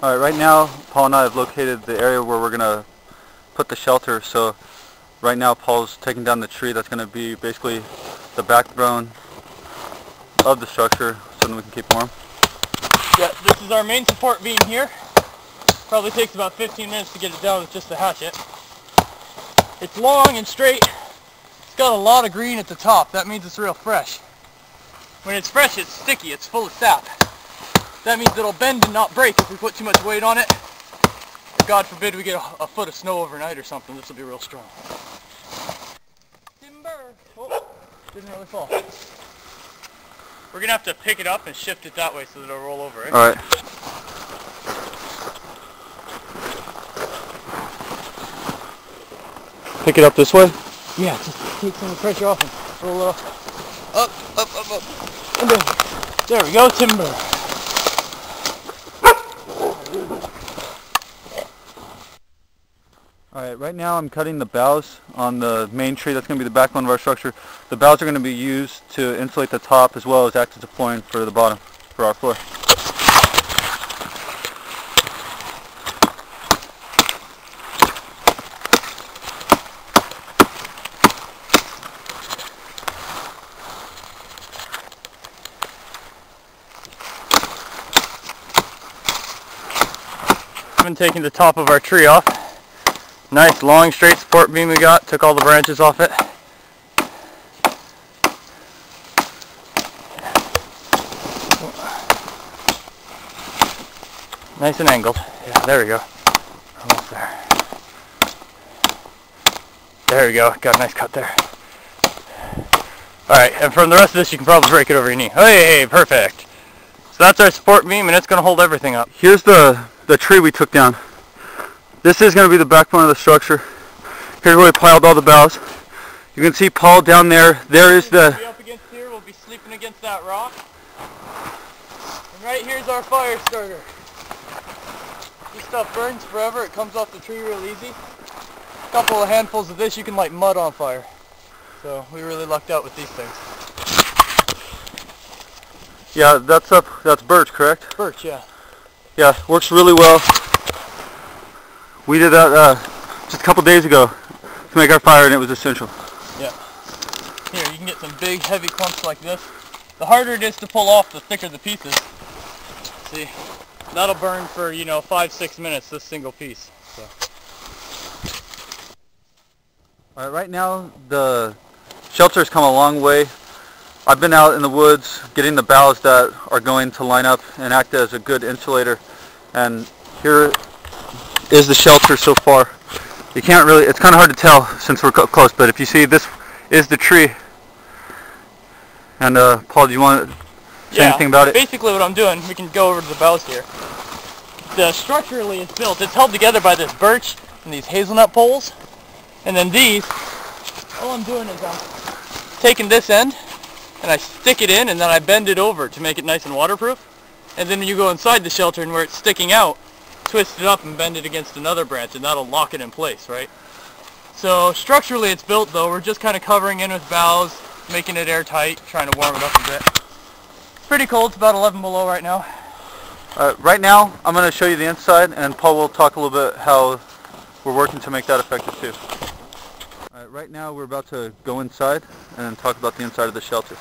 Alright, right now Paul and I have located the area where we're going to put the shelter. So right now Paul's taking down the tree that's going to be basically the backbone of the structure so that we can keep warm. Yeah, this is our main support beam here. Probably takes about 15 minutes to get it down with just the hatchet. It's long and straight. It's got a lot of green at the top. That means it's real fresh. When it's fresh, it's sticky. It's full of sap. That means it'll bend and not break if we put too much weight on it. God forbid we get a foot of snow overnight or something. This will be real strong. Timber! Oh, didn't really fall. We're going to have to pick it up and shift it that way so that it'll roll over, right? Alright. Pick it up this way? Yeah, just take some of the pressure off and roll it off. Up. And then, there we go, timber. Alright, right now I'm cutting the boughs on the main tree. That's going to be the backbone of our structure. The boughs are going to be used to insulate the top as well as act as a flooring for the bottom, for our floor. I've been taking the top of our tree off. Nice long straight support beam we got. Took all the branches off it. Nice and angled. Yeah, there we go. Almost there. There we go. Got a nice cut there. Alright, and from the rest of this you can probably break it over your knee. Hey, perfect. So that's our support beam and it's going to hold everything up. Here's the tree we took down. This is going to be the backbone of the structure. Here's where we piled all the boughs. You can see Paul down there. There is the... We'll be up against here. We'll be sleeping against that rock. And right here's our fire starter. This stuff burns forever. It comes off the tree real easy. A couple of handfuls of this, you can light mud on fire. So we really lucked out with these things. Yeah, that's birch, correct? Birch, yeah. Yeah, works really well. We did that just a couple days ago to make our fire, and it was essential. Yeah. Here, you can get some big, heavy clumps like this. The harder it is to pull off, the thicker the pieces. See, that'll burn for, 5-6 minutes, this single piece. So. All right, right now the shelter's come a long way. I've been out in the woods getting the boughs that are going to line up and act as a good insulator, and here is the shelter so far. You can't really, it's kind of hard to tell since we're close, but if you see, this is the tree. And Paul, do you want to say anything about it? Basically what I'm doing, we can go over to the boughs here. Structurally it's built, it's held together by this birch and these hazelnut poles. And then these, all I'm doing is I'm taking this end and I stick it in and then I bend it over to make it nice and waterproof. And then you go inside the shelter and where it's sticking out, twist it up and bend it against another branch and that'll lock it in place, right? So structurally it's built though, we're just kind of covering in with boughs, making it airtight, trying to warm it up a bit. It's pretty cold, it's about 11 below right now. Right now I'm going to show you the inside, and Paul will talk a little bit how we're working to make that effective too. Right now we're about to go inside and talk about the inside of the shelter.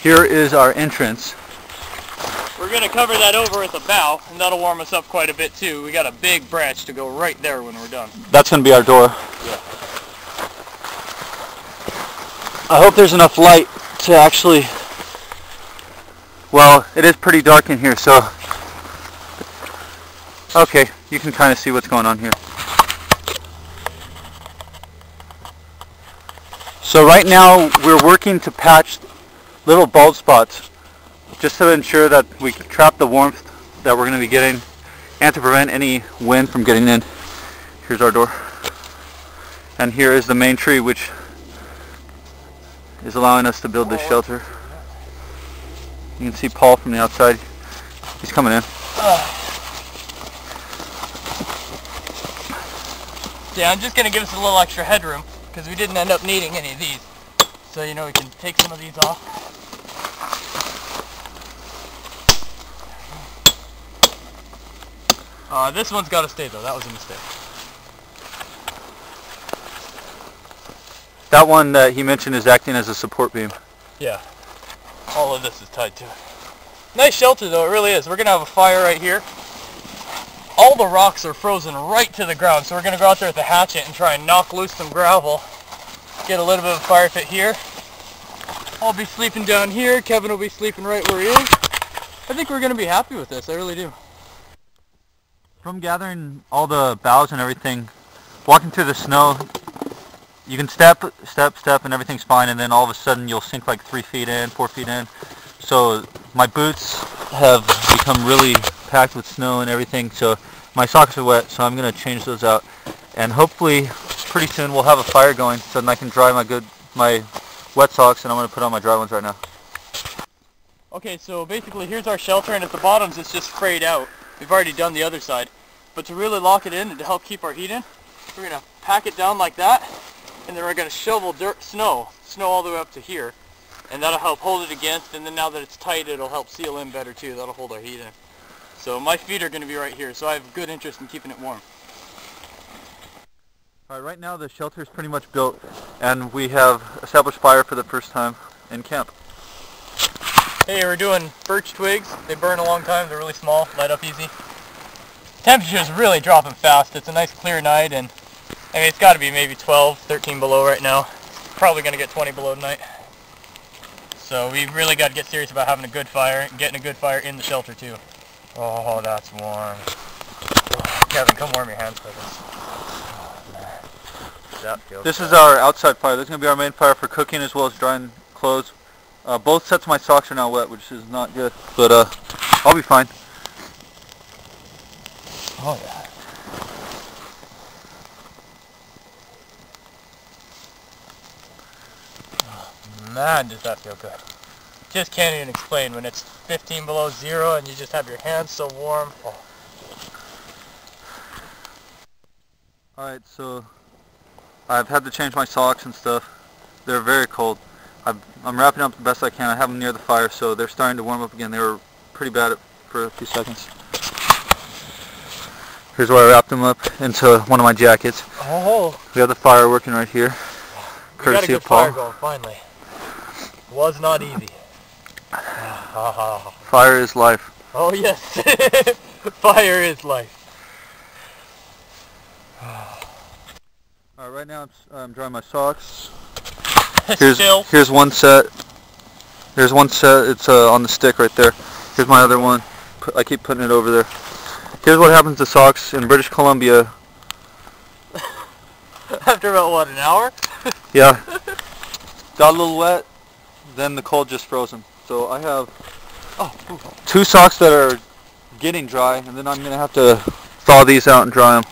Here is our entrance. We're going to cover that over with a bough, and that'll warm us up quite a bit too. We got a big branch to go right there when we're done. That's going to be our door. Yeah. I hope there's enough light to actually... Well, it is pretty dark in here, so... Okay, you can kind of see what's going on here. So right now we're working to patch little bald spots just to ensure that we trap the warmth that we're going to be getting and to prevent any wind from getting in. Here's our door. And here is the main tree which is allowing us to build this shelter. You can see Paul from the outside. He's coming in. Yeah, I'm just going to give us a little extra headroom because we didn't end up needing any of these. So, we can take some of these off. This one's got to stay though. That was a mistake. That one that he mentioned is acting as a support beam. Yeah. All of this is tied to it. Nice shelter though, it really is. We're going to have a fire right here. All the rocks are frozen right to the ground, so we're going to go out there with a hatchet and try and knock loose some gravel. Get a little bit of a fire pit here. I'll be sleeping down here. Kevin will be sleeping right where he is. I think we're going to be happy with this. I really do. From gathering all the boughs and everything, walking through the snow, you can step, and everything's fine, and then all of a sudden you'll sink like 3 feet in, 4 feet in. So my boots have become really packed with snow and everything, so my socks are wet, so I'm going to change those out. And hopefully pretty soon we'll have a fire going so then I can dry my wet socks, and I'm going to put on my dry ones right now. Okay, so basically here's our shelter, and at the bottoms it's just frayed out. We've already done the other side. But to really lock it in and to help keep our heat in, we're going to pack it down like that, and then we're going to shovel snow all the way up to here. And that'll help hold it against, and then now that it's tight, it'll help seal in better too. That'll hold our heat in. So my feet are going to be right here, so I have good interest in keeping it warm. Alright, right now the shelter is pretty much built, and we have established fire for the first time in camp. Hey, we're doing birch twigs. They burn a long time, they're really small, light up easy. Temperature is really dropping fast. It's a nice clear night, and I mean it's got to be maybe 12, 13 below right now. Probably going to get 20 below tonight. So we really got to get serious about having a good fire and getting a good fire in the shelter too. Oh, that's warm. Oh, Kevin, come warm your hands for this. Oh, man. That feels This good. is our outside fire. This is going to be our main fire for cooking as well as drying clothes. Both sets of my socks are now wet, which is not good, but I'll be fine. Oh yeah. Oh, man, does that feel good. Just can't even explain when it's 15 below zero and you just have your hands so warm. Oh. Alright, so I've had to change my socks and stuff. They're very cold. I'm wrapping up the best I can. I have them near the fire, so they're starting to warm up again. They were pretty bad for a few seconds. Here's where I wrapped them up into one of my jackets. Oh. We have the fire working right here, courtesy of Paul. We got a good fire going, finally. Was not easy. Fire is life. Oh yes, fire is life. Alright, right now I'm drying my socks. Here's one set. Here's one set. It's on the stick right there. Here's my other one. I keep putting it over there. Here's what happens to socks in British Columbia. After about what, an hour? Yeah. Got a little wet, then the cold just froze them. So I have 2 socks that are getting dry, and then I'm going to have to thaw these out and dry them.